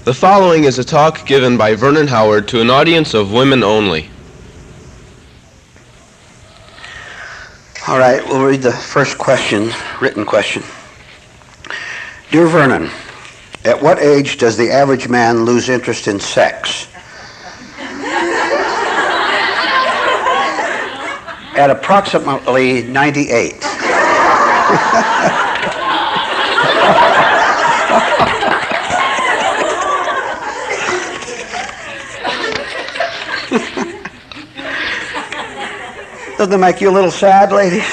The following is a talk given by Vernon Howard to an audience of women only. All right, we'll read the first question, written question. Dear Vernon, at what age does the average man lose interest in sex? At approximately 98. Doesn't that make you a little sad, ladies?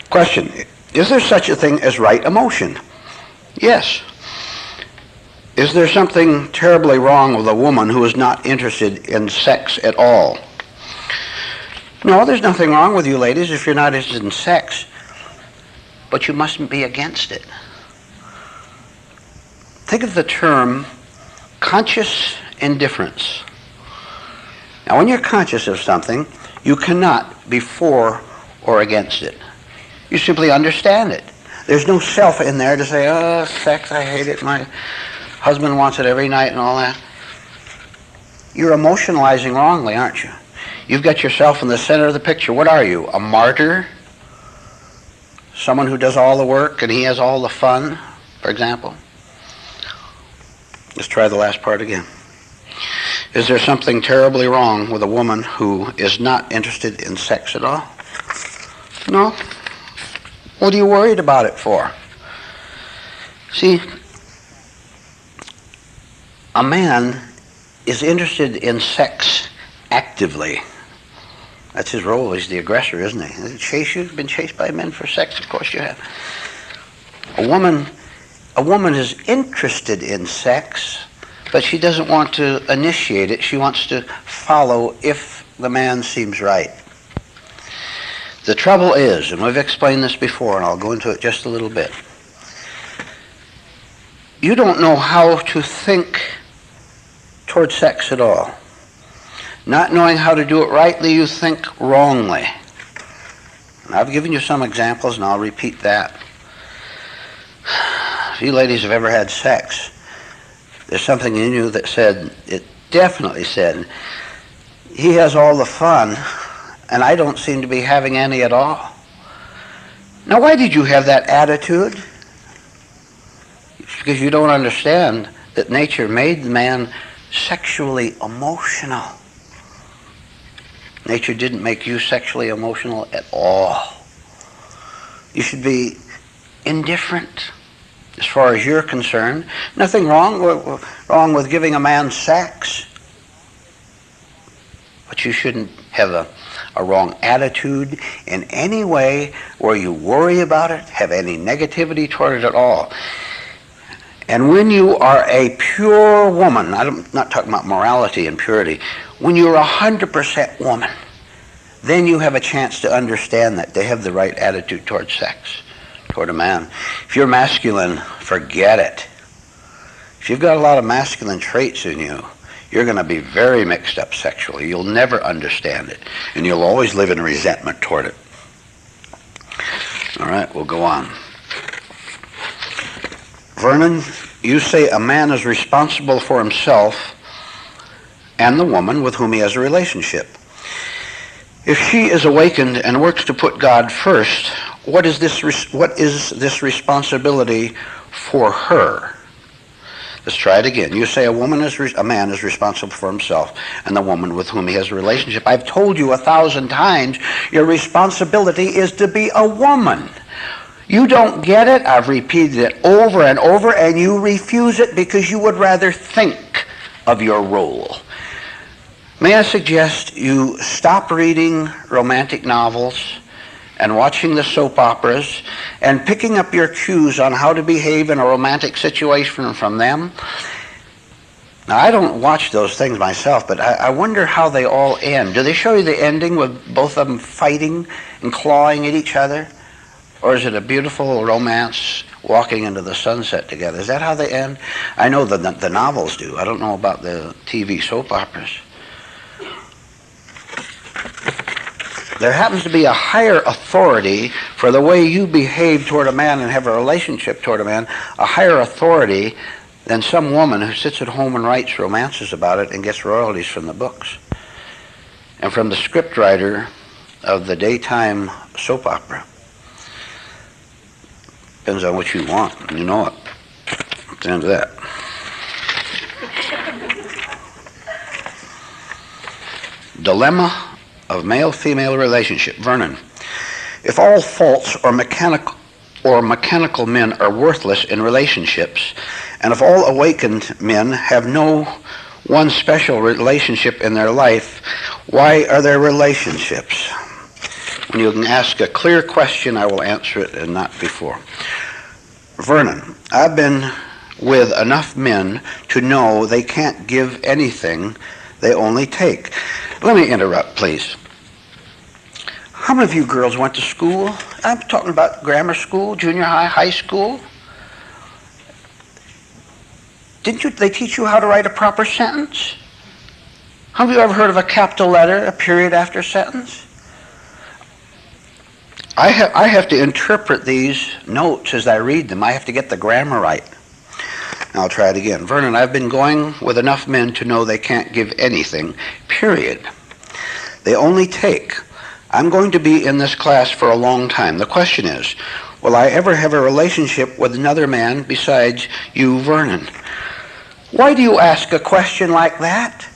Question, is there such a thing as right emotion? Yes. Is there something terribly wrong with a woman who is not interested in sex at all? No, there's nothing wrong with you ladies if you're not interested in sex, but you mustn't be against it. Think of the term conscious indifference. Now, when you're conscious of something, you cannot be for or against it. You simply understand it. There's no self in there to say, oh, sex, I hate it, my husband wants it every night and all that. You're emotionalizing wrongly, aren't you? You've got yourself in the center of the picture. What are you, a martyr? Someone who does all the work and he has all the fun, for example? Let's try the last part again. Is there something terribly wrong with a woman who is not interested in sex at all? No. What are you worried about it for? See, a man is interested in sex actively. That's his role. He's the aggressor, isn't he? Does he chase you? You've been chased by men for sex? Of course you have. A woman is interested in sex, but she doesn't want to initiate it. She wants to follow if the man seems right. The trouble is, and we've explained this before, and I'll go into it just a little bit, you don't know how to think toward sex at all. Not knowing how to do it rightly, you think wrongly. And I've given you some examples, and I'll repeat that. If you ladies have ever had sex, there's something in you that said, it definitely said, he has all the fun, and I don't seem to be having any at all. Now, why did you have that attitude? It's because you don't understand that nature made the man sexually emotional. Nature didn't make you sexually emotional at all. You should be indifferent as far as you're concerned. Nothing wrong with giving a man sex. But you shouldn't have a wrong attitude in any way where you worry about it, have any negativity toward it at all. And when you are a pure woman, I'm not talking about morality and purity, when you're 100% woman, then you have a chance to understand that they have the right attitude toward sex, toward a man. If you're masculine, forget it. If you've got a lot of masculine traits in you, you're going to be very mixed up sexually. You'll never understand it, and you'll always live in resentment toward it. All right, we'll go on. Vernon, you say a man is responsible for himself and the woman with whom he has a relationship. If she is awakened and works to put God first, what is this responsibility for her? Let's try it again. You say a man is responsible for himself and the woman with whom he has a relationship. I've told you 1,000 times your responsibility is to be a woman. You don't get it. I've repeated it over and over, and you refuse it because you would rather think of your role. May I suggest you stop reading romantic novels and watching the soap operas and picking up your cues on how to behave in a romantic situation from them? Now, I don't watch those things myself, but I wonder how they all end. Do they show you the ending with both of them fighting and clawing at each other? Or is it a beautiful romance walking into the sunset together? Is that how they end? I know the novels do. I don't know about the TV soap operas. there happens to be a higher authority for the way you behave toward a man and have a relationship toward a man, a higher authority than some woman who sits at home and writes romances about it and gets royalties from the books and from the scriptwriter of the daytime soap opera. Depends on what you want, and you know it. At the end of that. Dilemma of male-female relationship. Vernon, if all false or mechanical men are worthless in relationships, and if all awakened men have no one special relationship in their life, why are there relationships? When you can ask a clear question, I will answer it and not before. Vernon, I've been with enough men to know they can't give anything, they only take. Let me interrupt, please. How many of you girls went to school? I'm talking about grammar school, junior high, high school. Didn't they teach you how to write a proper sentence? Have you ever heard of a capital letter, a period after sentence? I have to interpret these notes as I read them. I have to get the grammar right. Now I'll try it again. Vernon, I've been going with enough men to know they can't give anything, period. They only take. I'm going to be in this class for a long time. The question is, will I ever have a relationship with another man besides you, Vernon? Why do you ask a question like that?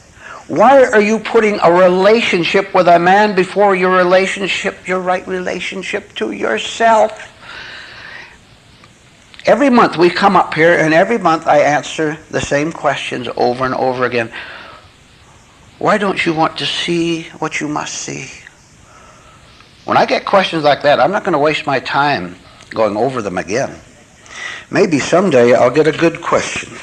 Why are you putting a relationship with a man before your right relationship to yourself? Every month we come up here, and every month I answer the same questions over and over again. Why don't you want to see what you must see? When I get questions like that, I'm not going to waste my time going over them again. Maybe someday I'll get a good question.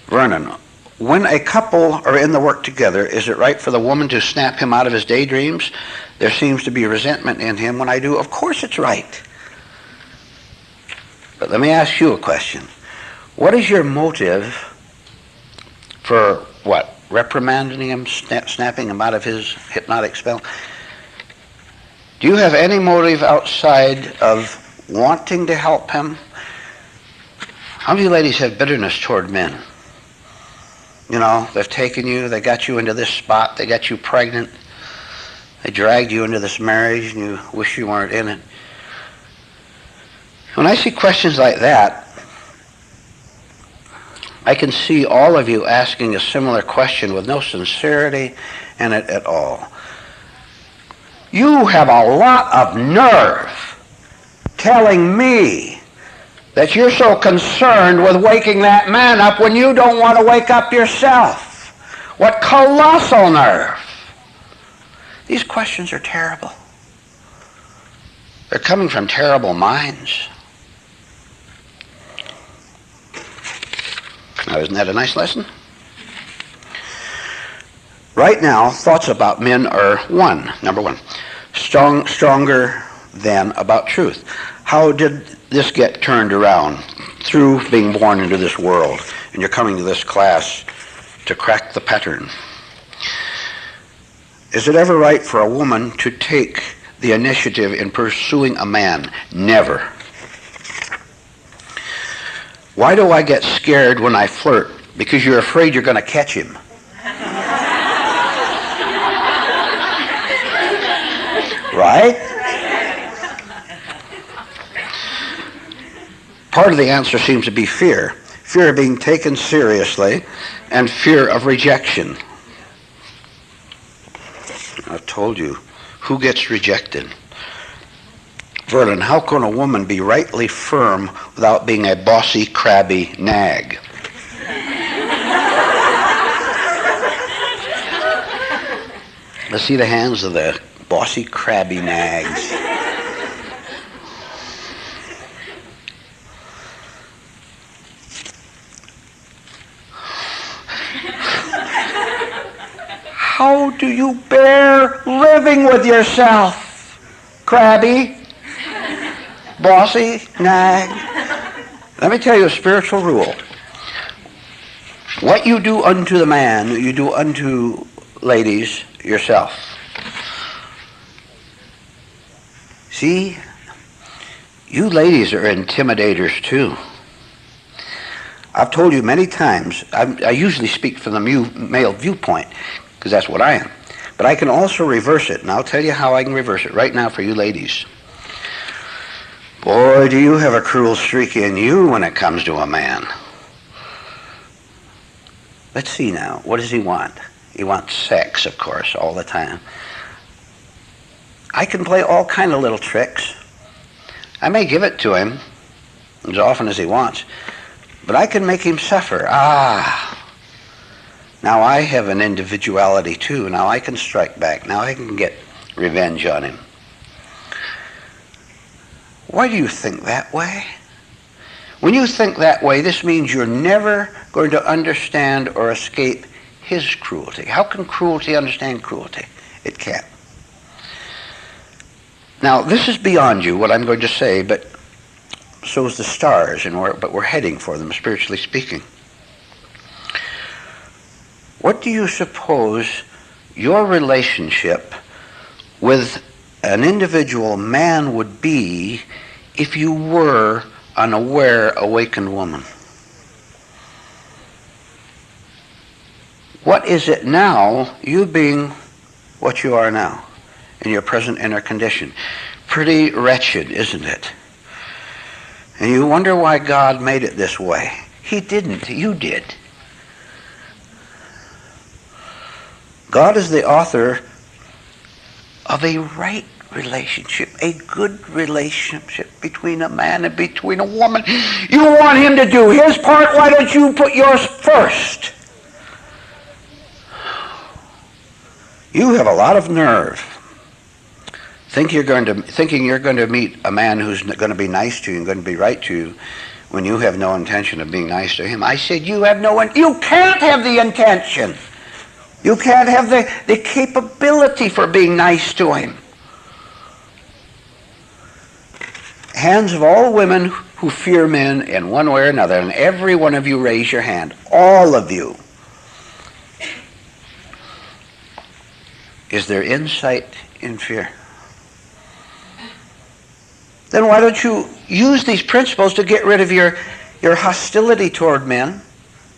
Vernon, when a couple are in the work together, is it right for the woman to snap him out of his daydreams? There seems to be resentment in him when I do. Of course it's right. But let me ask you a question. What is your motive for what? Reprimanding him, snapping him out of his hypnotic spell? Do you have any motive outside of wanting to help him? How many ladies have bitterness toward men? You know, they've taken you, they got you into this spot, they got you pregnant, they dragged you into this marriage, and you wish you weren't in it. When I see questions like that, I can see all of you asking a similar question with no sincerity in it at all. You have a lot of nerve telling me that you're so concerned with waking that man up when you don't want to wake up yourself. What colossal nerve. These questions are terrible. They're coming from terrible minds. Now, isn't that a nice lesson? Right now, thoughts about men are number one, stronger than about truth. How did this get turned around? Through being born into this world, and you're coming to this class to crack the pattern. Is it ever right for a woman to take the initiative in pursuing a man? Never. Why do I get scared when I flirt? Because you're afraid you're going to catch him. Right? Part of the answer seems to be fear. Fear of being taken seriously and fear of rejection. I've told you, who gets rejected? Vernon, how can a woman be rightly firm without being a bossy, crabby nag? Let's see the hands of the bossy, crabby nags. How do you bear living with yourself, crabby, bossy, nag? Let me tell you a spiritual rule. What you do unto the man, you do unto ladies, yourself. See, you ladies are intimidators too. I've told you many times, I usually speak from the male viewpoint, because that's what I am. But I can also reverse it, and I'll tell you how I can reverse it right now for you ladies. Boy, do you have a cruel streak in you when it comes to a man. Let's see now, what does he want? He wants sex, of course, all the time. I can play all kind of little tricks. I may give it to him as often as he wants, but I can make him suffer. Now I have an individuality too. Now I can strike back. Now I can get revenge on him. Why do you think that way? When you think that way, this means you're never going to understand or escape his cruelty. How can cruelty understand cruelty? It can't. Now, this is beyond you, what I'm going to say, but so is the stars, but we're heading for them, spiritually speaking. What do you suppose your relationship with an individual man would be if you were an aware, awakened woman? What is it now, you being what you are now, in your present inner condition? Pretty wretched, isn't it? And you wonder why God made it this way. He didn't, you did. God is the author of a right relationship, a good relationship between a man and between a woman. You want him to do his part, why don't you put yours first? You have a lot of nerve thinking you're going to meet a man who's going to be nice to you and going to be right to you when you have no intention of being nice to him. I said you can't have the intention. You can't have the capability for being nice to him. Hands of all women who fear men in one way or another, and every one of you raise your hand, all of you. Is there insight in fear? Then why don't you use these principles to get rid of your hostility toward men,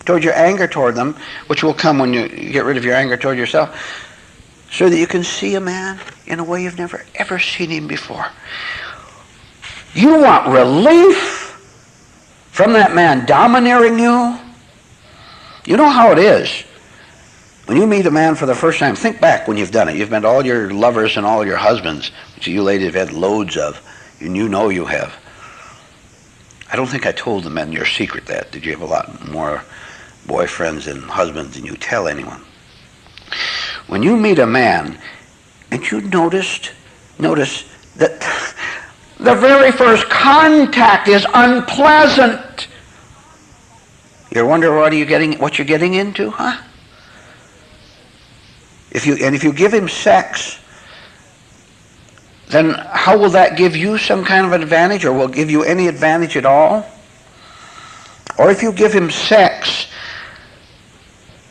toward your anger toward them, which will come when you get rid of your anger toward yourself, so that you can see a man in a way you've never ever seen him before. You want relief from that man domineering you? You know how it is. When you meet a man for the first time, think back when you've done it. You've met all your lovers and all your husbands, which you ladies have had loads of, and you know you have. I don't think I told the men your secret that. Did you have a lot more boyfriends and husbands than you tell anyone? When you meet a man, and you notice that the very first contact is unpleasant. You wonder what you're getting into, huh? If you give him sex, then how will that give you some kind of advantage, or will it give you any advantage at all? Or if you give him sex,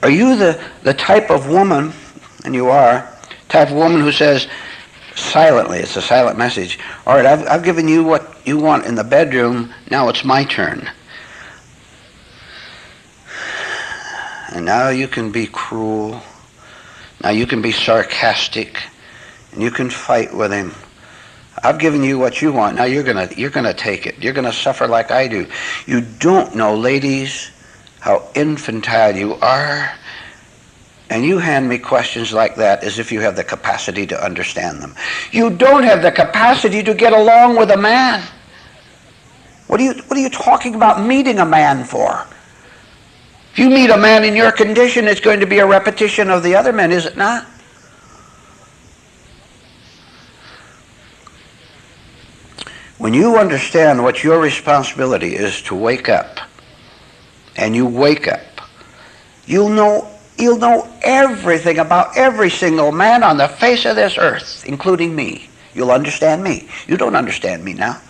are you the type of woman, and you are, type of woman who says silently, it's a silent message, all right, I've given you what you want in the bedroom, now it's my turn. And now you can be cruel. Now you can be sarcastic, and you can fight with him. I've given you what you want. Now you're gonna take it. You're gonna suffer like I do. You don't know, ladies, how infantile you are, and you hand me questions like that as if you have the capacity to understand them. You don't have the capacity to get along with a man. What are you talking about meeting a man for? If you meet a man in your condition, it's going to be a repetition of the other men, is it not? When you understand what your responsibility is to wake up, and you wake up, you'll know everything about every single man on the face of this earth, including me. You'll understand me. You don't understand me now.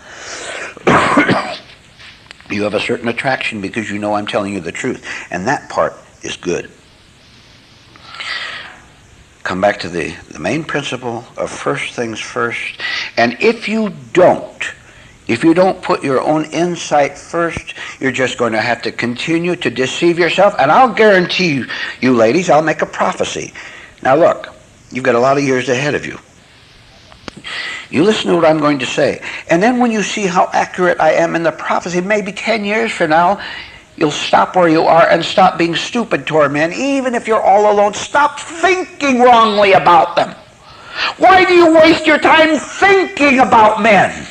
You have a certain attraction because you know I'm telling you the truth, and that part is good. come back to the main principle of first things first. And if you don't put your own insight first, you're just going to have to continue to deceive yourself. And I'll guarantee you ladies, I'll make a prophecy. Now look, you've got a lot of years ahead of you. You listen to what I'm going to say. And then when you see how accurate I am in the prophecy, maybe 10 years from now, you'll stop where you are and stop being stupid toward men. Even if you're all alone, stop thinking wrongly about them. Why do you waste your time thinking about men?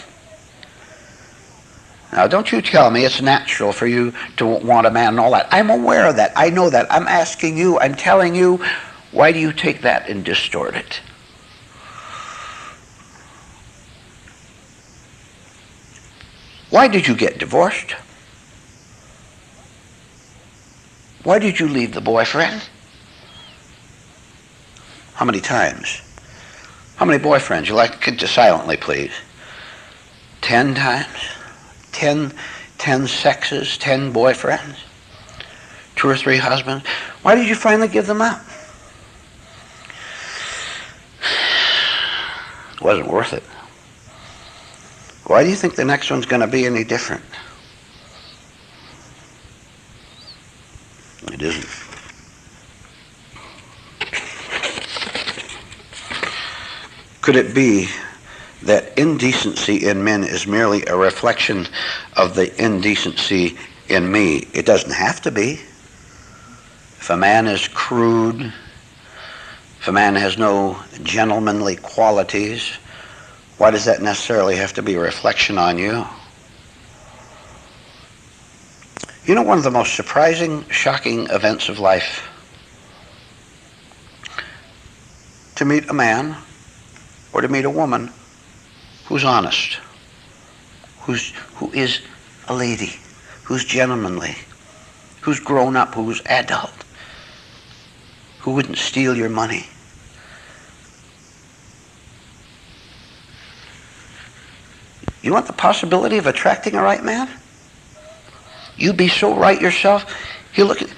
Now, don't you tell me it's natural for you to want a man and all that. I'm aware of that. I know that. I'm asking you, I'm telling you, why do you take that and distort it? Why did you get divorced? Why did you leave the boyfriend? How many times? How many boyfriends? You like to silently, please. 10 times? 10 sexes, 10 boyfriends? 2 or 3 husbands? Why did you finally give them up? It wasn't worth it. Why do you think the next one's going to be any different? It isn't. Could it be that indecency in men is merely a reflection of the indecency in me? It doesn't have to be. If a man is crude, if a man has no gentlemanly qualities, why does that necessarily have to be a reflection on you? You know, one of the most surprising, shocking events of life, to meet a man or to meet a woman who's honest, who is a lady, who's gentlemanly, who's grown up, who's adult, who wouldn't steal your money. You want the possibility of attracting a right man? You be so right yourself, he'll look at...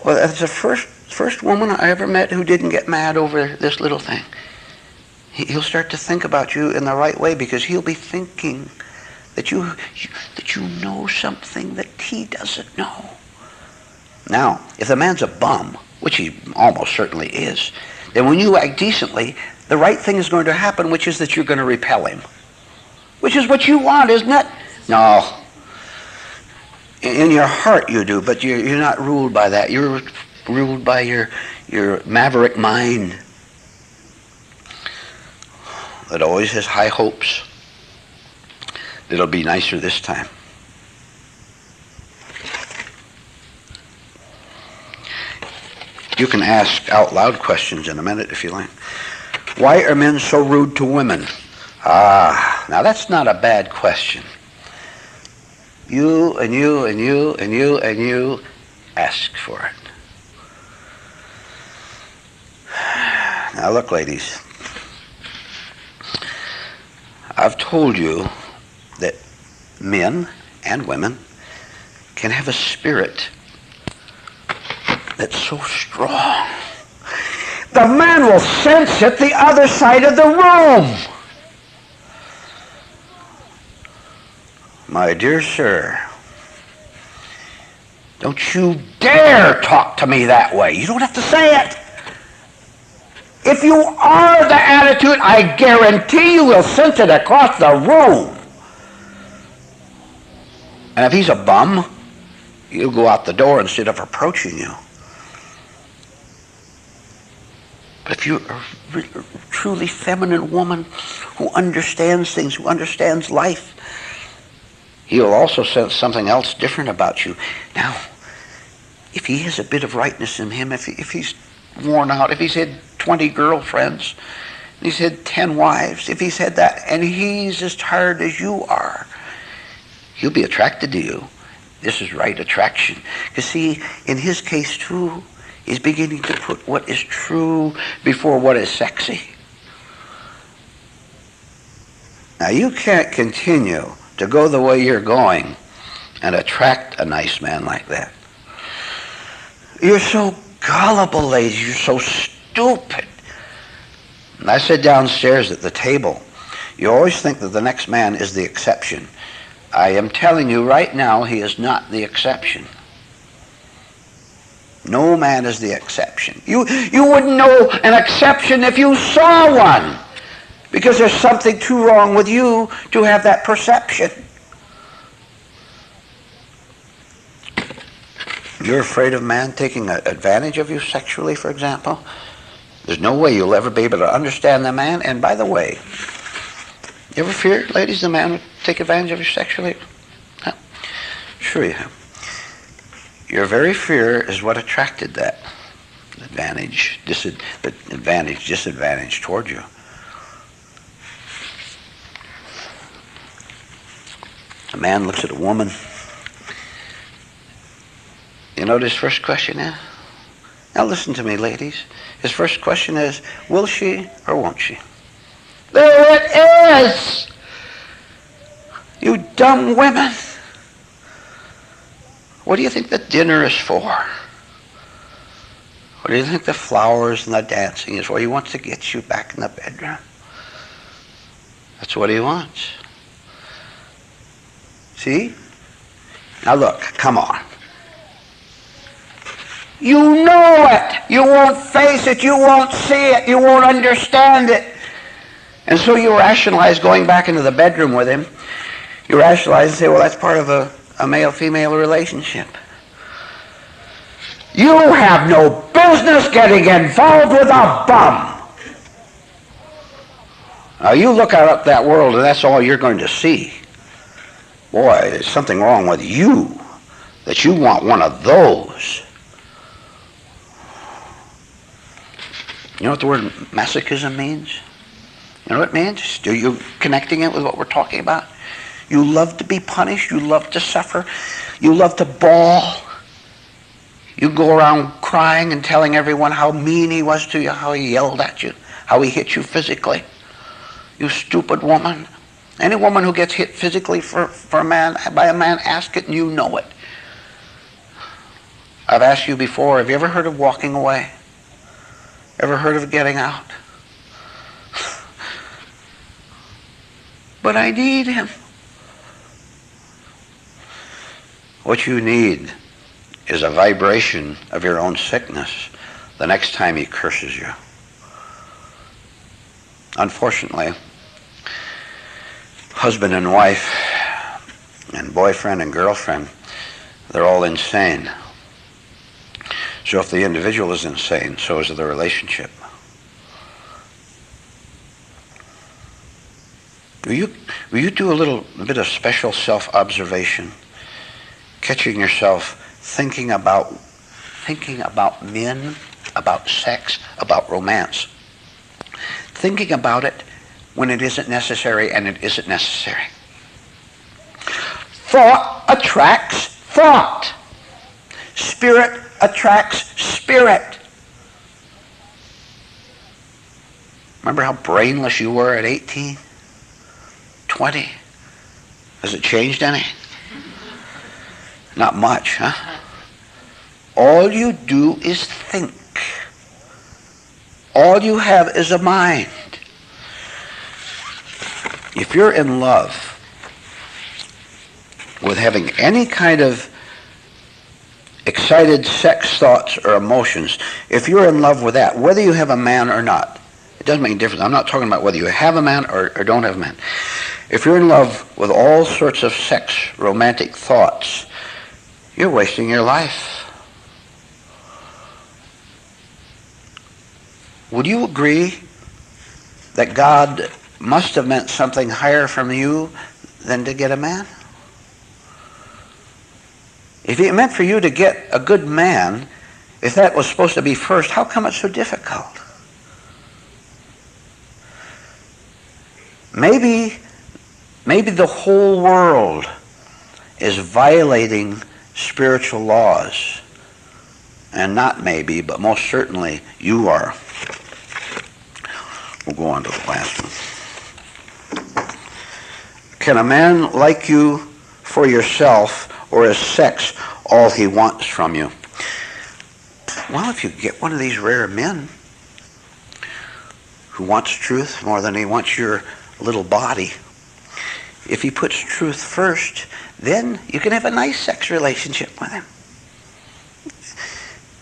Well, that's the first woman I ever met who didn't get mad over this little thing. He'll start to think about you in the right way because he'll be thinking that you know something that he doesn't know. Now, if the man's a bum, which he almost certainly is, then when you act decently, the right thing is going to happen, which is that you're going to repel him. Which is what you want, isn't it? No. In your heart you do, but you're not ruled by that. You're ruled by your maverick mind that always has high hopes that it'll be nicer this time. You can ask out loud questions in a minute if you like. Why are men so rude to women? Now that's not a bad question. You and you and you and you and you ask for it. Now look, ladies, I've told you that men and women can have a spirit that's so strong. The man will sense it the other side of the room. My dear sir, don't you dare talk to me that way. You don't have to say it. If you are the attitude, I guarantee you will sense it across the room. And if he's a bum, you'll go out the door instead of approaching you. But if you're a truly feminine woman who understands things, who understands life, he'll also sense something else different about you. Now, if he has a bit of rightness in him, if he's worn out, if he's had 20 girlfriends, he's had 10 wives, if he's had that, and he's as tired as you are, he'll be attracted to you. This is right attraction. Because see, in his case too, he's beginning to put what is true before what is sexy. Now you can't continue to go the way you're going and attract a nice man like that. You're so gullible, ladies. You're so stupid. I sit downstairs at the table. You always think that the next man is the exception. I am telling you right now, he is not the exception. No man is the exception. You wouldn't know an exception if you saw one, because there's something too wrong with you to have that perception. You're afraid of man taking advantage of you sexually, for example? There's no way you'll ever be able to understand the man. And by the way, you ever fear, ladies, the man would take advantage of you sexually? No. Sure you have. Your very fear is what attracted that disadvantage toward you. A man looks at a woman. You know what his first question is? Now listen to me, ladies. His first question is, will she or won't she? There it is! You dumb women. What do you think the dinner is for? What do you think the flowers and the dancing is for? He wants to get you back in the bedroom. That's what he wants. See? Now look, come on. You know it. You won't face it. You won't see it. You won't understand it. And so you rationalize going back into the bedroom with him. You rationalize and say, well, that's part of a male-female relationship. You have no business getting involved with a bum. Now you look out at that world and that's all you're going to see. Boy, there's something wrong with you that you want one of those. You know what the word masochism means? You know what it means? Are you connecting it with what we're talking about? You love to be punished. You love to suffer. You love to bawl. You go around crying and telling everyone how mean he was to you, how he yelled at you, how he hit you physically. You stupid woman. Any woman who gets hit physically by a man, ask it and you know it. I've asked you before, have you ever heard of walking away? Ever heard of getting out? But I need him. What you need is a vibration of your own sickness the next time he curses you. Unfortunately, husband and wife and boyfriend and girlfriend, they're all insane. So if the individual is insane, so is the relationship. Will you do a little bit of special self-observation, catching yourself thinking about men, about sex, about romance, thinking about it when it isn't necessary and it isn't necessary. Thought attracts thought. Spirit attracts spirit. Remember how brainless you were at 18? 20? Has it changed any? Not much, huh? All you do is think. All you have is a mind. If you're in love with having any kind of excited sex thoughts or emotions, if you're in love with that, whether you have a man or not, it doesn't make a difference. I'm not talking about whether you have a man or don't have a man. If you're in love with all sorts of sex romantic thoughts, you're wasting your life. Would you agree that God must have meant something higher from you than to get a man? If it meant for you to get a good man, if that was supposed to be first, how come it's so difficult? Maybe the whole world is violating spiritual laws. And not maybe, but most certainly you are. We'll go on to the last one. Can a man like you for yourself, or is sex all he wants from you? Well, if you get one of these rare men who wants truth more than he wants your little body, if he puts truth first, then you can have a nice sex relationship with him.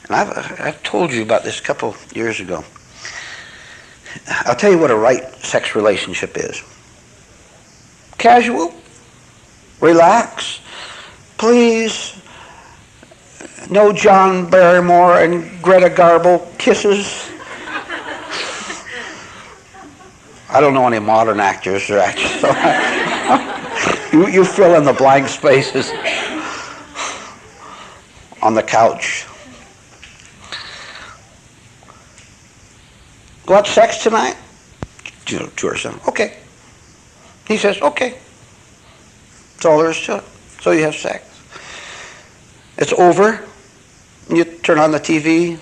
And I've told you about this a couple years ago. I'll tell you what a right sex relationship is. Casual, relax, please. No John Barrymore and Greta Garbo kisses. I don't know any modern actors or actors, so you fill in the blank spaces on the couch. Go have sex tonight? To her son. Okay. He says, okay. That's all there is to it. So you have sex. It's over. You turn on the TV.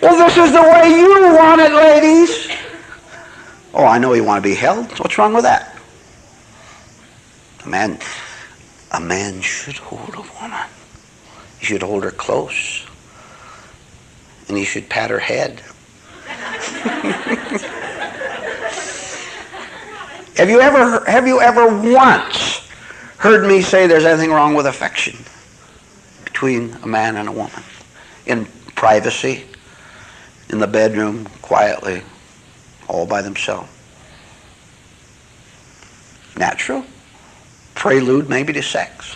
Well, this is the way you want it, ladies. Oh, I know you want to be held. What's wrong with that? A man should hold a woman. He should hold her close. And he should pat her head. Have you ever once heard me say there's anything wrong with affection between a man and a woman? In privacy, in the bedroom, quietly, all by themselves. Natural. Prelude maybe to sex.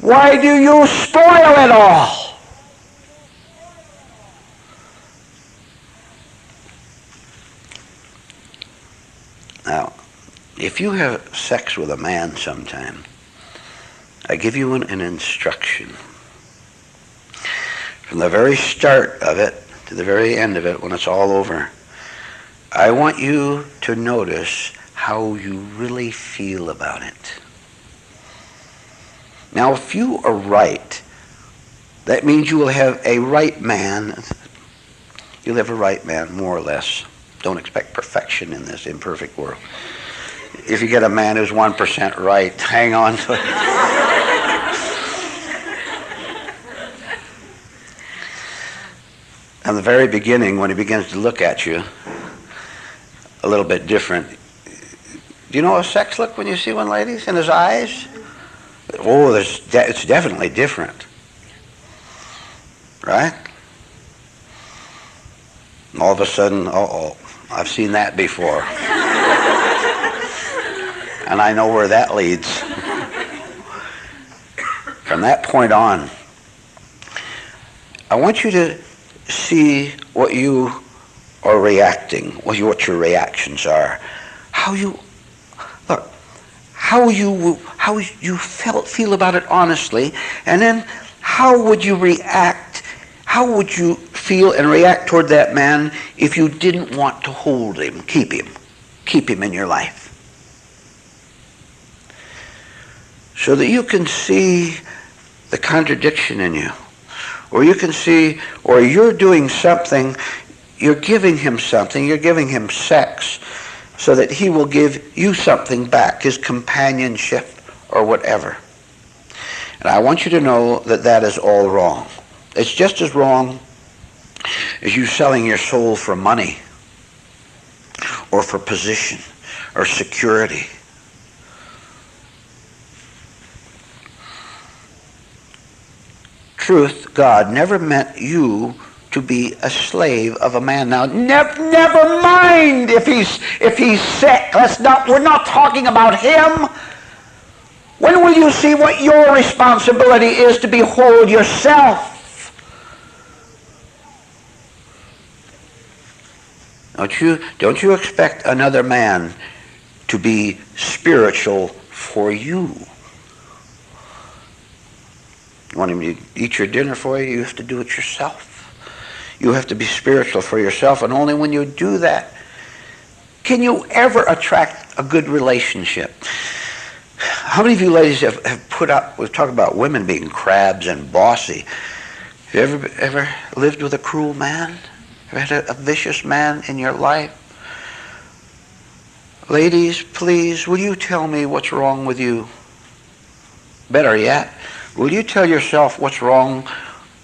Why do you spoil it all? Now, if you have sex with a man sometime, I give you an instruction. From the very start of it to the very end of it, when it's all over, I want you to notice how you really feel about it. Now, if you are right, that means you will have a right man. You'll have a right man, more or less. Don't expect perfection in this imperfect world. If you get a man who's 1% right, hang on to it. At the very beginning, when he begins to look at you, a little bit different. Do you know a sex look when you see one, ladies, in his eyes? Oh, it's definitely different. Right? All of a sudden, I've seen that before. And I know where that leads. From that point on, I want you to see what you are reacting, what your reactions are. How you feel about it honestly, and then how would you react? How would you feel and react toward that man if you didn't want to hold him, keep him in your life? So that you can see the contradiction in you. Or you can see, or you're doing something, you're giving him something, you're giving him sex, so that he will give you something back, his companionship or whatever. And I want you to know that that is all wrong. It's just as wrong as you selling your soul for money or for position or security. Truth, God never meant you to be a slave of a man. Now, never mind if he's sick. We're not talking about him. When will you see what your responsibility is to behold yourself? Don't you expect another man to be spiritual for you? You want him to eat your dinner for you? You have to do it yourself. You have to be spiritual for yourself, and only when you do that can you ever attract a good relationship. How many of you ladies have put up, we've talked about women being crabs and bossy. Have you ever lived with a cruel man? Ever had a vicious man in your life? Ladies, please, will you tell me what's wrong with you? Better yet, will you tell yourself what's wrong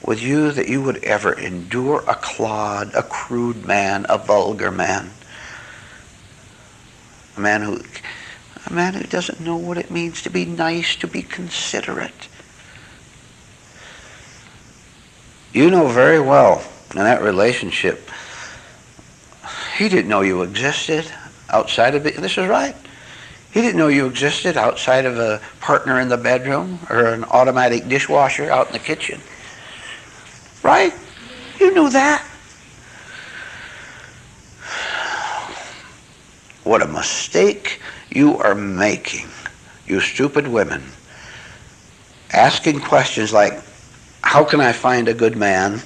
with you that you would ever endure a clod, a crude man, a vulgar man? A man who doesn't know what it means to be nice, to be considerate. You know very well in that relationship, he didn't know you existed outside of it. This is right. He didn't know you existed outside of a partner in the bedroom or an automatic dishwasher out in the kitchen. Right? You knew that. What a mistake you are making, you stupid women. Asking questions like, how can I find a good man?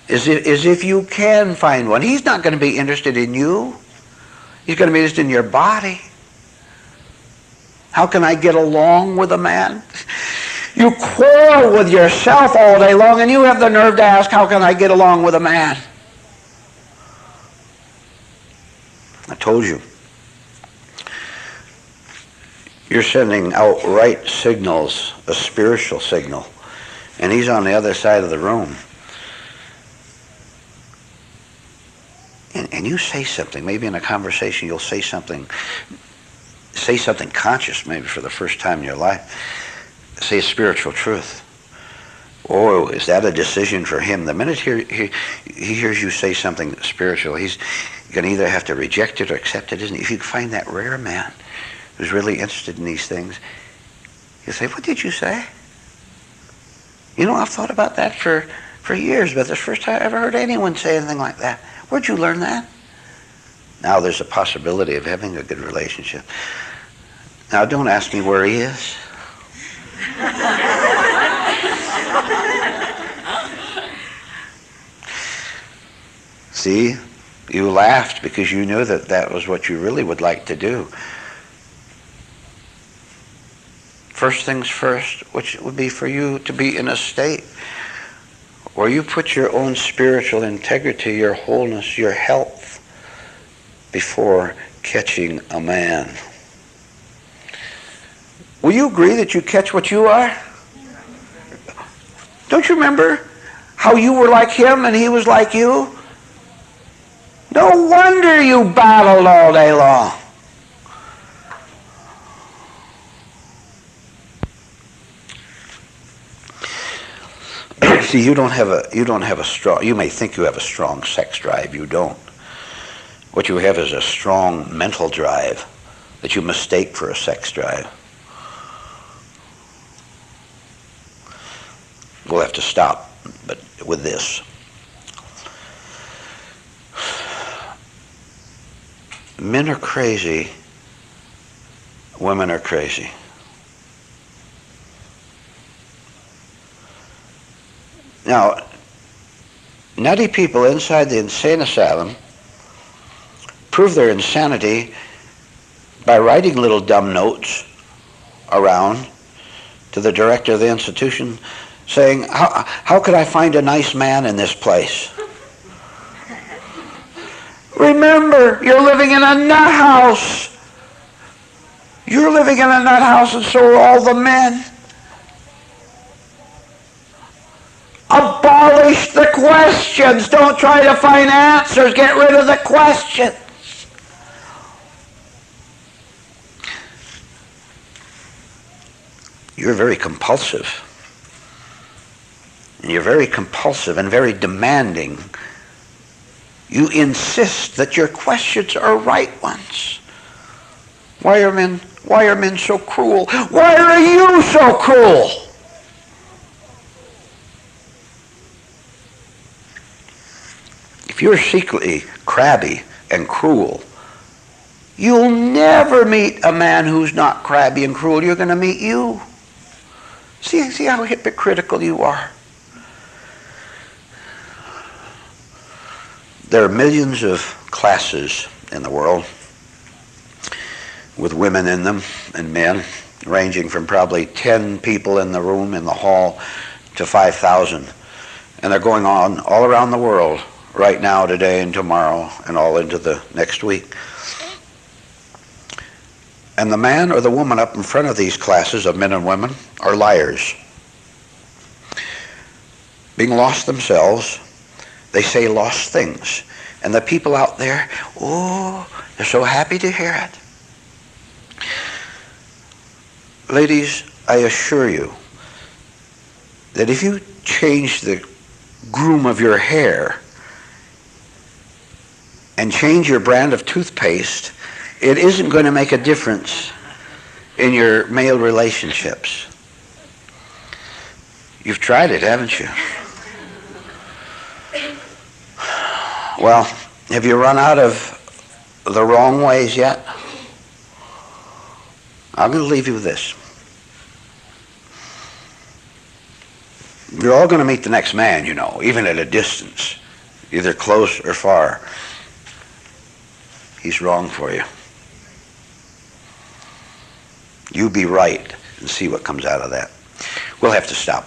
As if you can find one. He's not going to be interested in you. He's going to be interested in your body. How can I get along with a man? You quarrel with yourself all day long, and you have the nerve to ask, how can I get along with a man? I told you. You're sending out right signals, a spiritual signal, and he's on the other side of the room. And you say something, maybe in a conversation you'll say something conscious maybe for the first time in your life. Say a spiritual truth. Oh, is that a decision for him? The minute he hears you say something spiritual, he's going to either have to reject it or accept it, isn't he? If you find that rare man who's really interested in these things, he'll say, what did you say? You know, I've thought about that for years, but it's the first time I ever heard anyone say anything like that. Where'd you learn that? Now there's a possibility of having a good relationship. Now don't ask me where he is. See, you laughed because you knew that was what you really would like to do. First things first, which would be for you to be in a state where you put your own spiritual integrity, your wholeness, your health before catching a man. Will you agree that you catch what you are? Don't you remember how you were like him and he was like you? No wonder you battled all day long. See, you don't have a strong, you may think you have a strong sex drive, you don't. What you have is a strong mental drive that you mistake for a sex drive. We'll have to stop but with this. Men are crazy, women are crazy. Now, nutty people inside the insane asylum prove their insanity by writing little dumb notes around to the director of the institution saying, how could I find a nice man in this place? Remember, you're living in a nut house. You're living in a nut house, and so are all the men. Abolish the questions. Don't try to find answers. Get rid of the questions. You're very compulsive. And you're very compulsive and very demanding. You insist that your questions are right ones. Why are men so cruel? Why are you so cruel? If you're secretly crabby and cruel, you'll never meet a man who's not crabby and cruel. You're going to meet you. See how hypocritical you are. There are millions of classes in the world with women in them and men, ranging from probably 10 people in the room, in the hall, to 5,000. And they're going on all around the world right now, today and tomorrow, and all into the next week. And the man or the woman up in front of these classes of men and women are liars. Being lost themselves, they say lost things. And the people out there, oh, they're so happy to hear it. Ladies, I assure you that if you change the groom of your hair and change your brand of toothpaste, it isn't going to make a difference in your male relationships. You've tried it, haven't you? Well, have you run out of the wrong ways yet? I'm going to leave you with this. You're all going to meet the next man, you know, even at a distance, either close or far. He's wrong for you. You be right and see what comes out of that. We'll have to stop.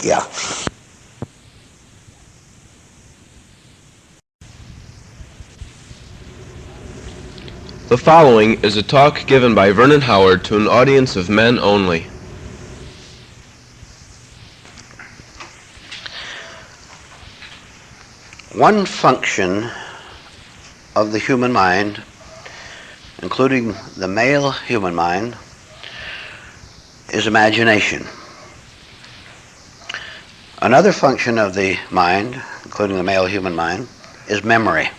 Yeah. The following is a talk given by Vernon Howard to an audience of men only. One function of the human mind, including the male human mind, is imagination. Another function of the mind, including the male human mind, is memory.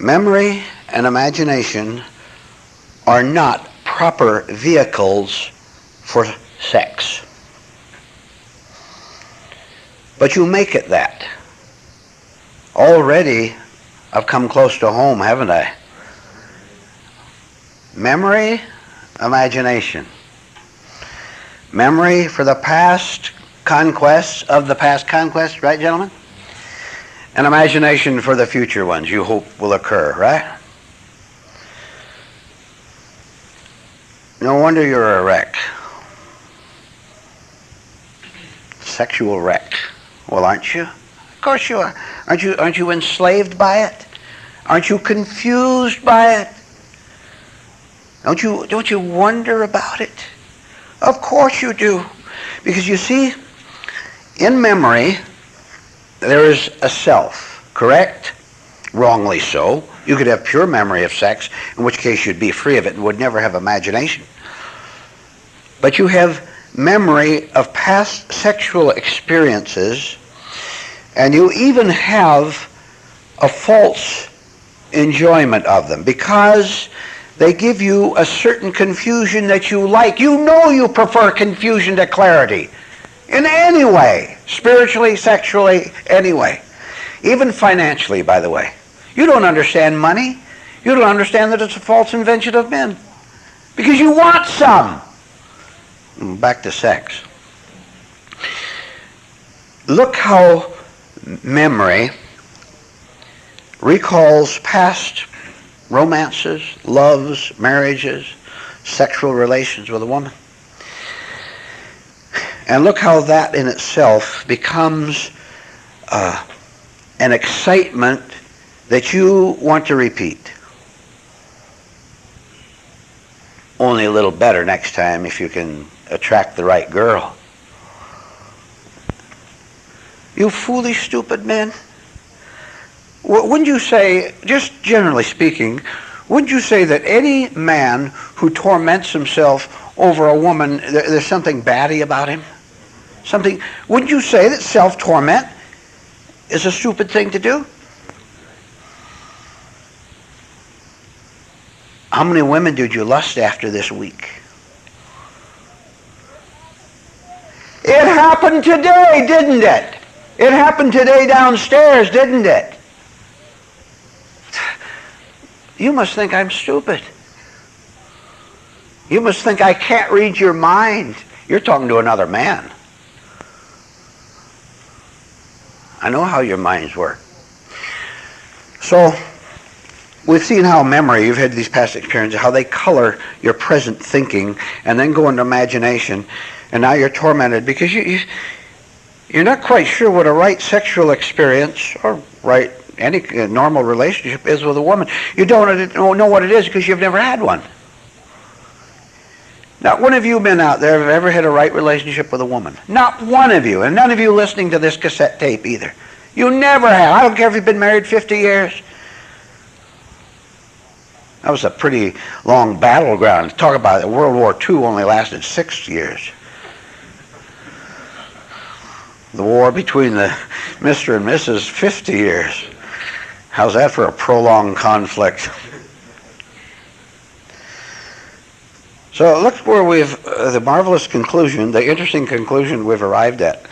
Memory and imagination are not proper vehicles for sex. But you make it that. Already, I've come close to home, haven't I? Memory, imagination. Memory for the past conquests of the past conquests, right, gentlemen? And imagination for the future ones you hope will occur, right? No wonder you're a wreck. Sexual wreck. Well, aren't you? Of course you are. Aren't you enslaved by it? Aren't you confused by it? Don't you wonder about it? Of course you do. Because you see, in memory, there is a self, correct? Wrongly so. You could have pure memory of sex, in which case you'd be free of it and would never have imagination. But you have memory of past sexual experiences, and you even have a false enjoyment of them because they give you a certain confusion that you like. You know you prefer confusion to clarity. In any way, spiritually, sexually, anyway. Even financially, by the way. You don't understand money. You don't understand that it's a false invention of men. Because you want some. Back to sex. Look how memory recalls past romances, loves, marriages, sexual relations with a woman. And look how that in itself becomes an excitement that you want to repeat. Only a little better next time if you can attract the right girl. You foolish, stupid men. Wouldn't you say, just generally speaking, wouldn't you say that any man who torments himself over a woman, there's something batty about him? Wouldn't you say that self-torment is a stupid thing to do? How many women did you lust after this week? It happened today, didn't it? It happened today downstairs, didn't it? You must think I'm stupid. You must think I can't read your mind. You're talking to another man. I know how your minds work. So, we've seen how memory, you've had these past experiences, how they color your present thinking and then go into imagination, and now you're tormented because you're not quite sure what a right sexual experience or right any normal relationship is with a woman. You don't know what it is because you've never had one. Not one of you men out there have ever had a right relationship with a woman. Not one of you, and none of you listening to this cassette tape either. You never have. I don't care if you've been married 50 years. That was a pretty long battleground. Talk about it. World War II only lasted 6 years. The war between the Mr. and Mrs. 50 years. How's that for a prolonged conflict? So look where we've, the marvelous conclusion, the interesting conclusion we've arrived at.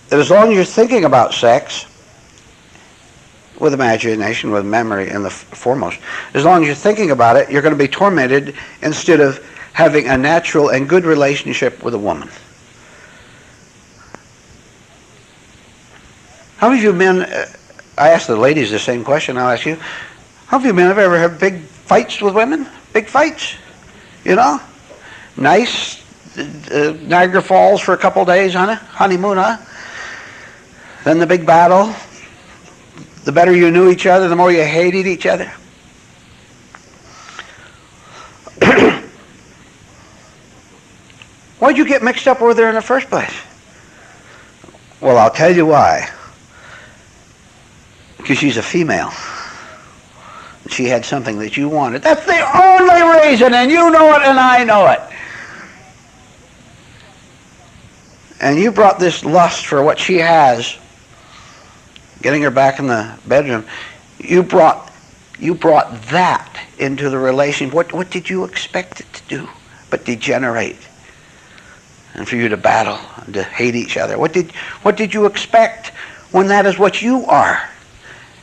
That as long as you're thinking about sex, with imagination, with memory in the foremost, as long as you're thinking about it, you're going to be tormented instead of having a natural and good relationship with a woman. How many of you men, I asked the ladies the same question, I'll ask you, how many of you men have ever had big fights with women? Big fights, you know? Nice, Niagara Falls for a couple days, honeymoon, huh? Then the big battle. The better you knew each other, the more you hated each other. Why'd you get mixed up with her in the first place? Well, I'll tell you why. Because she's a female. She had something that you wanted. That's the only reason, and you know it and I know it. And you brought this lust for what she has, getting her back in the bedroom. You brought that into the relation. What did you expect it to do but degenerate? And for you to battle and to hate each other. What did you expect when that is what you are?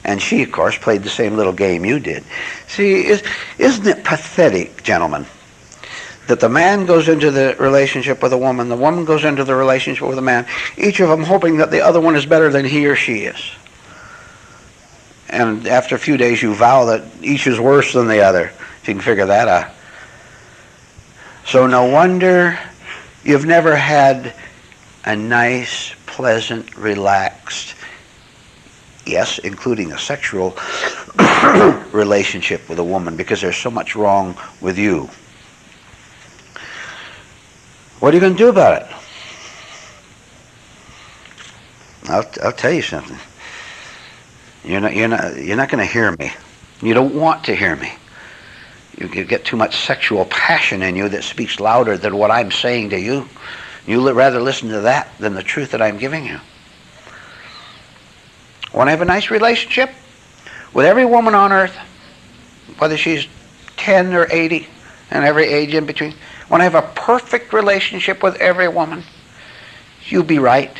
And she, of course, played the same little game you did. See, isn't it pathetic, gentlemen, that the man goes into the relationship with a woman, the woman goes into the relationship with a man, each of them hoping that the other one is better than he or she is. And after a few days you vow that each is worse than the other, if you can figure that out. So no wonder you've never had a nice, pleasant, relaxed, yes, including a sexual relationship with a woman, because there's so much wrong with you. What are you going to do about it? I'll tell you something. You're not going to hear me. You don't want to hear me. You get too much sexual passion in you that speaks louder than what I'm saying to you. You'd rather listen to that than the truth that I'm giving you. Want to have a nice relationship with every woman on earth, whether she's 10 or 80 and every age in between? Want to have a perfect relationship with every woman? You be right.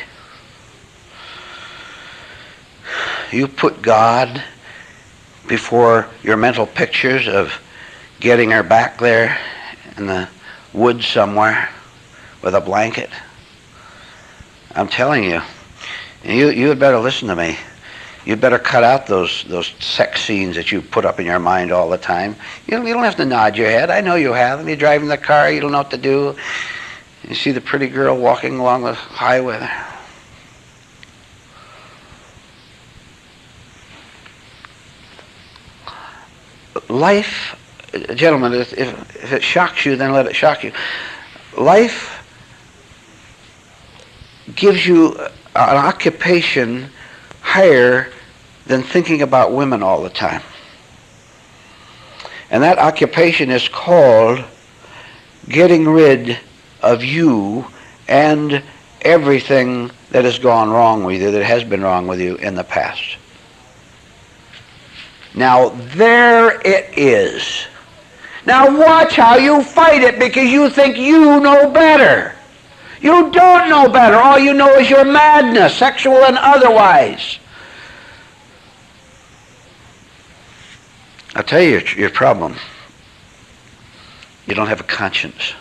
You put God before your mental pictures of getting her back there in the woods somewhere with a blanket. I'm telling you, you had better listen to me. You'd better cut out those sex scenes that you put up in your mind all the time. You don't have to nod your head. I know you have them. You're driving the car, you don't know what to do. You see the pretty girl walking along the highway. Life, gentlemen, if it shocks you, then let it shock you. Life gives you an occupation higher than thinking about women all the time. And that occupation is called getting rid of you and everything that has gone wrong with you, that has been wrong with you in the past. Now, there it is. Now watch how you fight it, because you think you know better. You don't know better. All you know is your madness, sexual and otherwise. I'll tell you your problem. You don't have a conscience.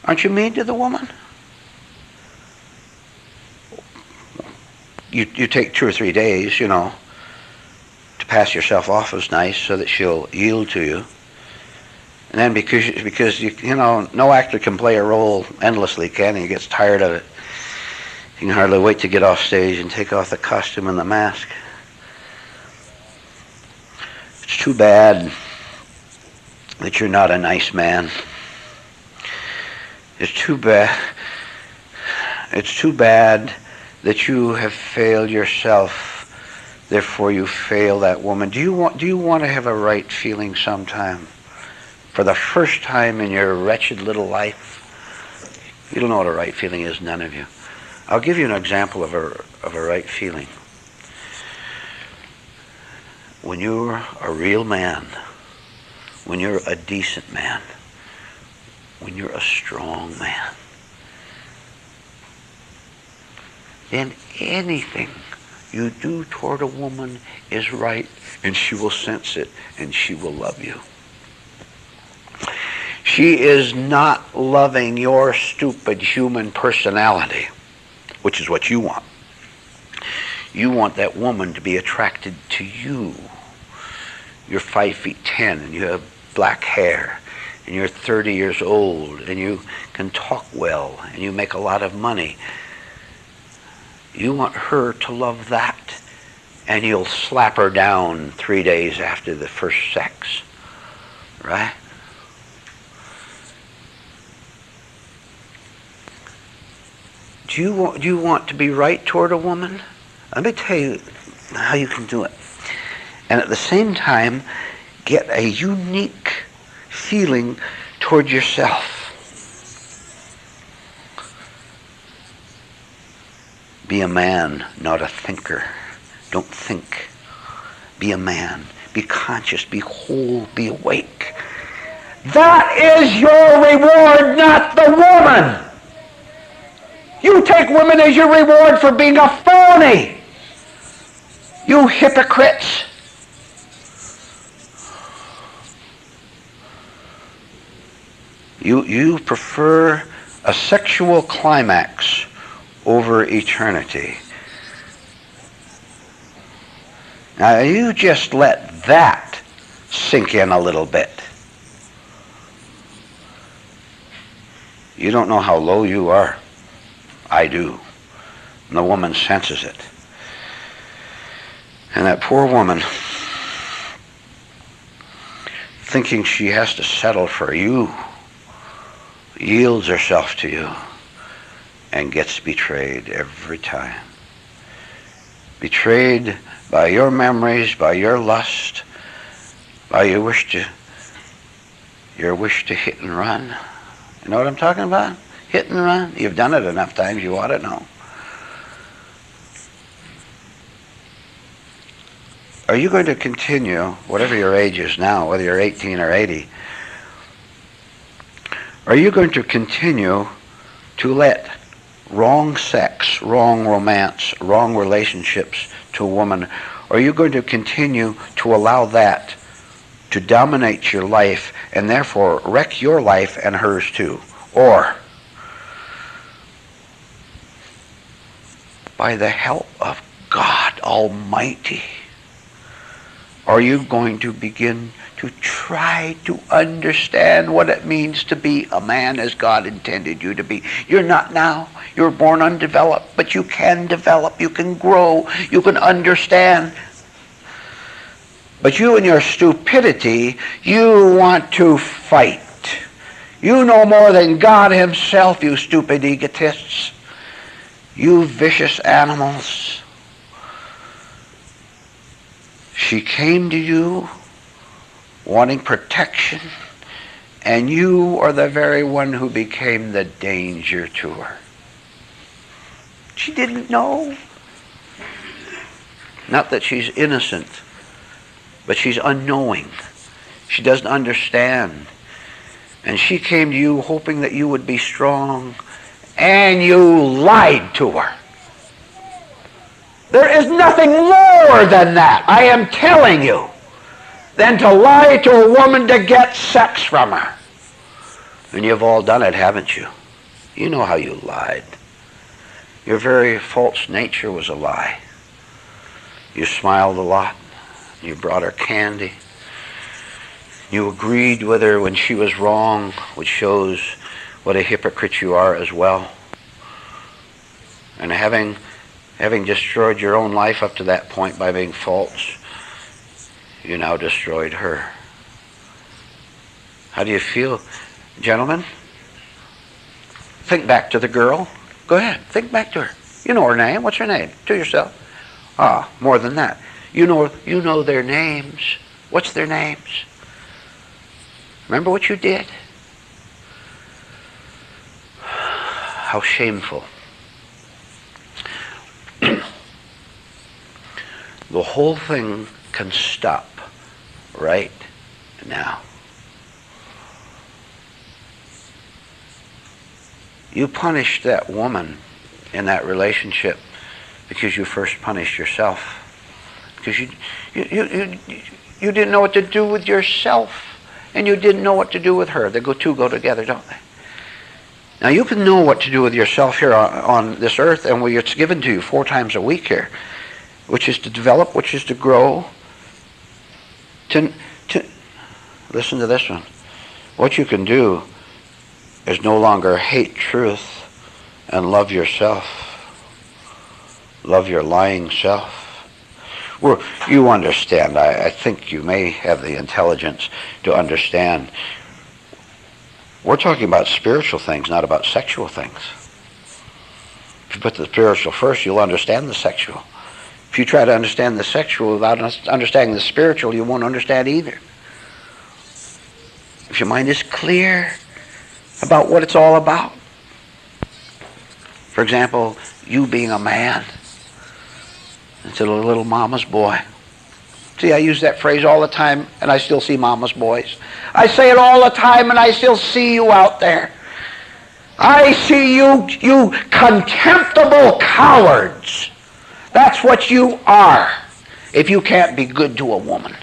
Aren't you mean to the woman? You take 2 or 3 days, to pass yourself off as nice so that she'll yield to you. And then because you know, no actor can play a role endlessly, can he? He gets tired of it. You can hardly wait to get off stage and take off the costume and the mask. It's too bad that you're not a nice man. It's too bad. It's too bad that you have failed yourself. Therefore, you fail that woman. Do you want to have a right feeling sometime? For the first time in your wretched little life, you don't know what a right feeling is, none of you. I'll give you an example of a right feeling. When you're a real man, when you're a decent man, when you're a strong man, then anything you do toward a woman is right, and she will sense it, and she will love you. She is not loving your stupid human personality, which is what you want. You want that woman to be attracted to you. You're 5'10", and you have black hair, and you're 30 years old, and you can talk well, and you make a lot of money. You want her to love that, and you'll slap her down 3 days after the first sex, right? Do you want to be right toward a woman? Let me tell you how you can do it. And at the same time, get a unique feeling toward yourself. Be a man, not a thinker. Don't think. Be a man. Be conscious. Be whole. Be awake. That is your reward, not the woman. You take women as your reward for being a phony. You hypocrites. You prefer a sexual climax over eternity. Now you just let that sink in a little bit. You don't know how low you are. I do. And the woman senses it. And that poor woman, thinking she has to settle for you, yields herself to you and gets betrayed every time. Betrayed by your memories, by your lust, by your wish to hit and run. You know what I'm talking about? Hit and run. You've done it enough times, you ought to know. Are you going to continue, whatever your age is now, whether you're 18 or 80, are you going to continue to let wrong sex, wrong romance, wrong relationships to a woman, or are you going to continue to allow that to dominate your life and therefore wreck your life and hers too? Or, by the help of God Almighty, are you going to begin to try to understand what it means to be a man as God intended you to be? You're not now. You're born undeveloped, but you can develop, you can grow, you can understand. But you and your stupidity, you want to fight. You know more than God himself, you stupid egotists. You vicious animals. She came to you wanting protection, and you are the very one who became the danger to her. She didn't know. Not that she's innocent, but she's unknowing. She doesn't understand. And she came to you hoping that you would be strong, and you lied to her. There is nothing lower than that, I am telling you, than to lie to a woman to get sex from her. And you've all done it, haven't you? You know how you lied. Your very false nature was a lie. You smiled a lot. You brought her candy. You agreed with her when she was wrong, which shows what a hypocrite you are as well. And having destroyed your own life up to that point by being false, you now destroyed her. How do you feel, gentlemen? Think back to the girl. Go ahead, think back to her. You know her name. What's her name? To yourself. More than that. You know their names. What's their names? Remember what you did? How shameful. The whole thing can stop right now. You punished that woman in that relationship because you first punished yourself. Because you didn't know what to do with yourself, and you didn't know what to do with her. The two go together, don't they? Now you can know what to do with yourself here on this earth, and it's given to you 4 times a week here, which is to develop, which is to grow. To listen to this one. What you can do is no longer hate truth and love yourself. Love your lying self. Well, you understand. I think you may have the intelligence to understand. We're talking about spiritual things, not about sexual things. If you put the spiritual first, you'll understand the sexual. If you try to understand the sexual without understanding the spiritual, you won't understand either. If your mind is clear about what it's all about. For example, you being a man instead of a little mama's boy. See, I use that phrase all the time, and I still see mama's boys. I say it all the time, and I still see you out there. I see you contemptible cowards. That's what you are if you can't be good to a woman.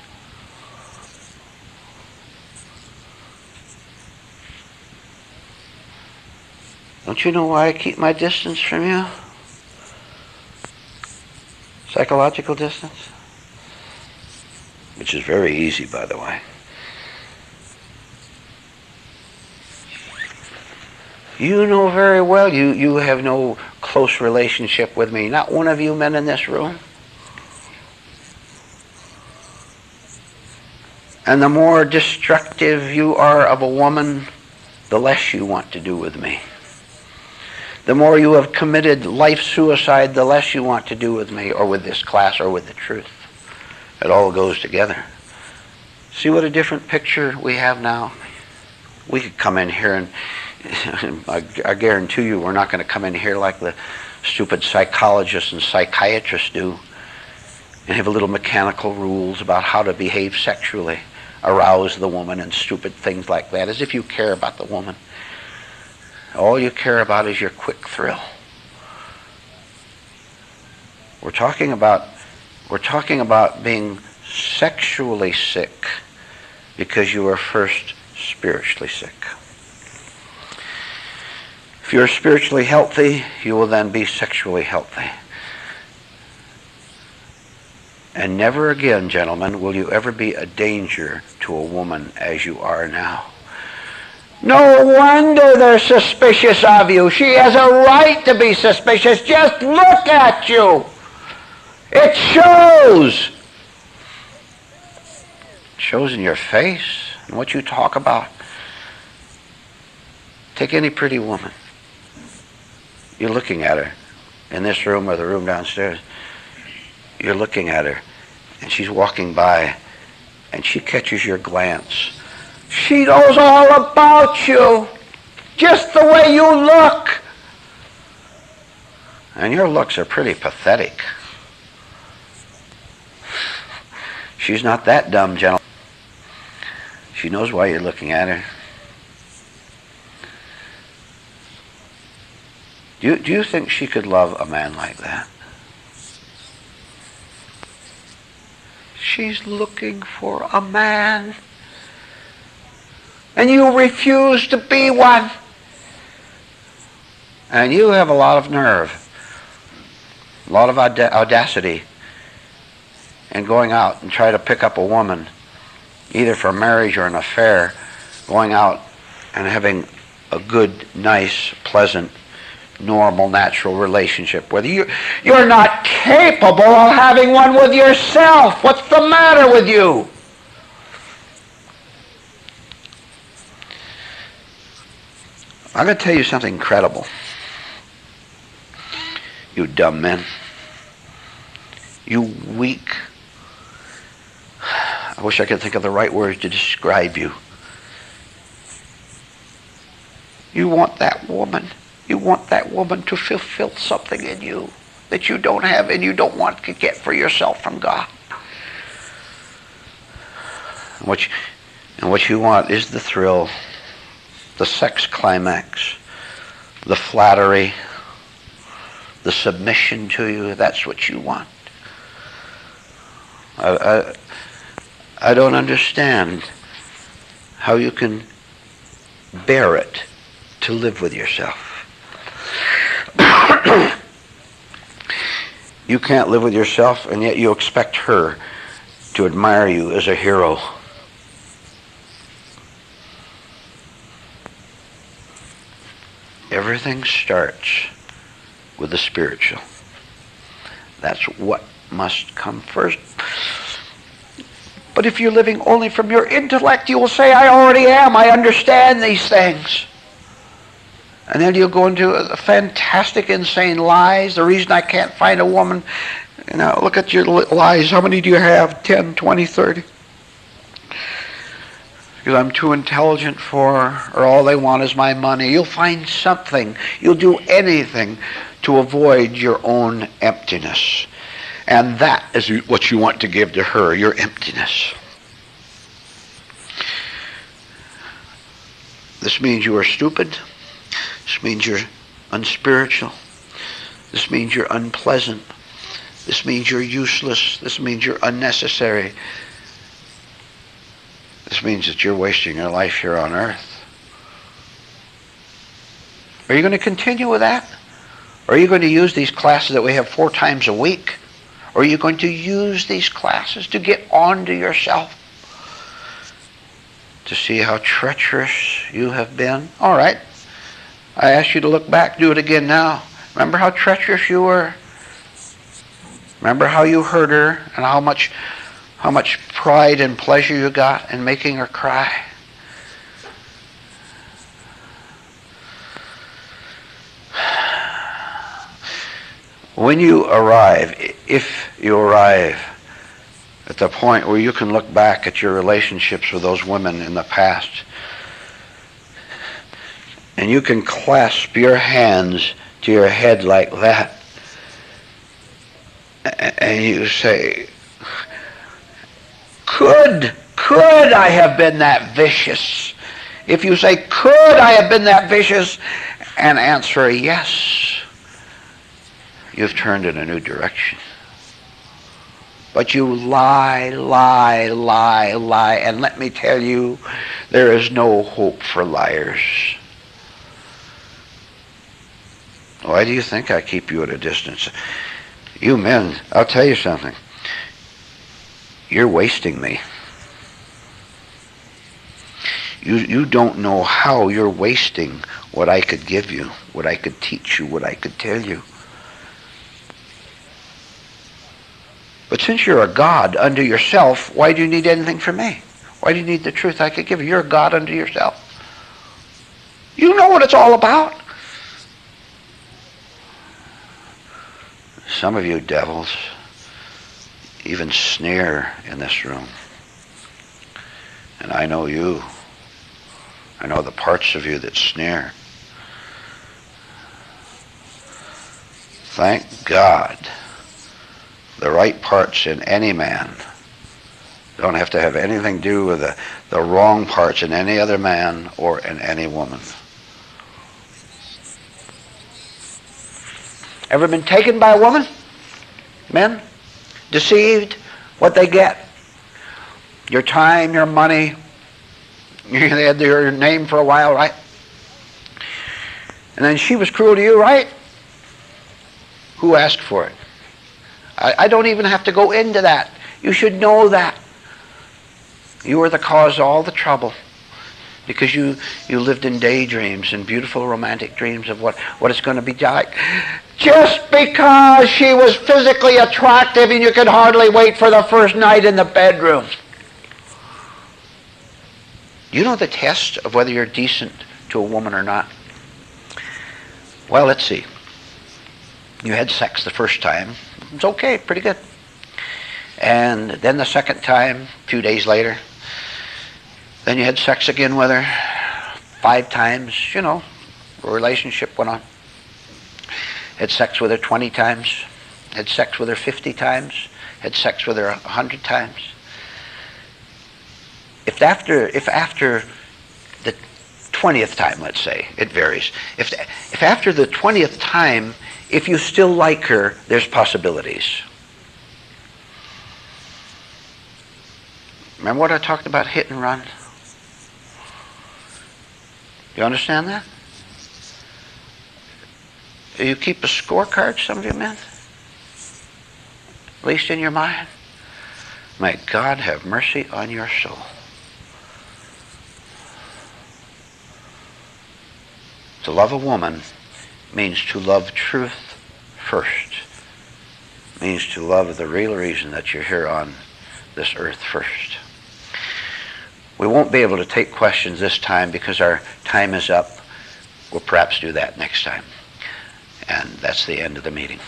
Don't you know why I keep my distance from you? Psychological distance? Which is very easy, by the way. You know very well you have no close relationship with me. Not one of you men in this room. And the more destructive you are of a woman, the less you want to do with me. The more you have committed life suicide, the less you want to do with me or with this class or with the truth. It all goes together. See what a different picture we have now? We could come in here and I guarantee you we're not going to come in here like the stupid psychologists and psychiatrists do and have little mechanical rules about how to behave sexually, arouse the woman and stupid things like that, as if you care about the woman. All you care about is your quick thrill. We're talking about being sexually sick because you were first spiritually sick. If you're spiritually healthy, you will then be sexually healthy. And never again, gentlemen, will you ever be a danger to a woman as you are now. No wonder they're suspicious of you. She has a right to be suspicious. Just look at you. It shows. It shows in your face and what you talk about. Take any pretty woman. You're looking at her in this room or the room downstairs. You're looking at her and she's walking by and she catches your glance. She knows all about you, just the way you look. And your looks are pretty pathetic. She's not that dumb, gentlemen. She knows why you're looking at her. Do you think she could love a man like that? She's looking for a man. And you refuse to be one. And you have a lot of nerve, a lot of audacity in going out and try to pick up a woman either for marriage or an affair, going out and having a good, nice, pleasant, normal, natural relationship with you. You're not capable of having one with yourself. What's the matter with you? I'm going to tell you something incredible. You dumb men. You weak. I wish I could think of the right words to describe you. You want that woman. You want that woman to fulfill something in you that you don't have and you don't want to get for yourself from God. And what you want is the thrill, the sex climax, the flattery, the submission to you. That's what you want. I don't understand how you can bear it to live with yourself. You can't live with yourself, and yet you expect her to admire you as a hero. Everything starts with the spiritual. That's what must come first. But if you're living only from your intellect, you will say, I already am. I understand these things. And then you'll go into fantastic, insane lies. The reason I can't find a woman, look at your lies. How many do you have? 10, 20, 30? Because I'm too intelligent for her, or all they want is my money. You'll find something. You'll do anything to avoid your own emptiness. And that is what you want to give to her, your emptiness. This means you are stupid. This means you're unspiritual. This means you're unpleasant. This means you're useless. This means you're unnecessary. This means that you're wasting your life here on earth. Are you going to continue with that? Or are you going to use these classes that we have 4 times a week? Or are you going to use these classes to get on to yourself? To see how treacherous you have been? All right. I ask you to look back. Do it again now. Remember how treacherous you were? Remember how you hurt her and how much pride and pleasure you got in making her cry? When you arrive, if you arrive at the point where you can look back at your relationships with those women in the past, and you can clasp your hands to your head like that, and you say, could I have been that vicious? If you say, could I have been that vicious, and answer yes, you've turned in a new direction. But you lie, and let me tell you, there is no hope for liars. Why do you think I keep you at a distance? You men, I'll tell you something. You're wasting me. You don't know how you're wasting what I could give you, what I could teach you, what I could tell you. But since you're a God unto yourself, why do you need anything from me? Why do you need the truth I could give you? You're a God unto yourself. You know what it's all about. Some of you devils even sneer in this room. And I know you. I know the parts of you that sneer. Thank God. The right parts in any man don't have to have anything to do with the wrong parts in any other man or in any woman. Ever been taken by a woman? Men? Deceived? What they get? Your time, your money. They had your name for a while, right? And then she was cruel to you, right? Who asked for it? I don't even have to go into that. You should know that. You were the cause of all the trouble because you lived in daydreams and beautiful romantic dreams of what it's going to be like. Just because she was physically attractive and you could hardly wait for the first night in the bedroom. You know the test of whether you're decent to a woman or not? Well, let's see. You had sex the first time. It's okay, pretty good. And then the second time, a few days later, then you had sex again with her 5 times, a relationship went on. Had sex with her 20 times, had sex with her 50 times, had sex with her 100 times. If after the 20th time, let's say, it varies. If after the 20th time, if you still like her, there's possibilities. Remember what I talked about, hit and run? You understand that? Do you keep a scorecard, some of you men? At least in your mind? May God have mercy on your soul. To love a woman means to love truth first. Means to love the real reason that you're here on this earth first. We won't be able to take questions this time because our time is up. We'll perhaps do that next time. And that's the end of the meeting.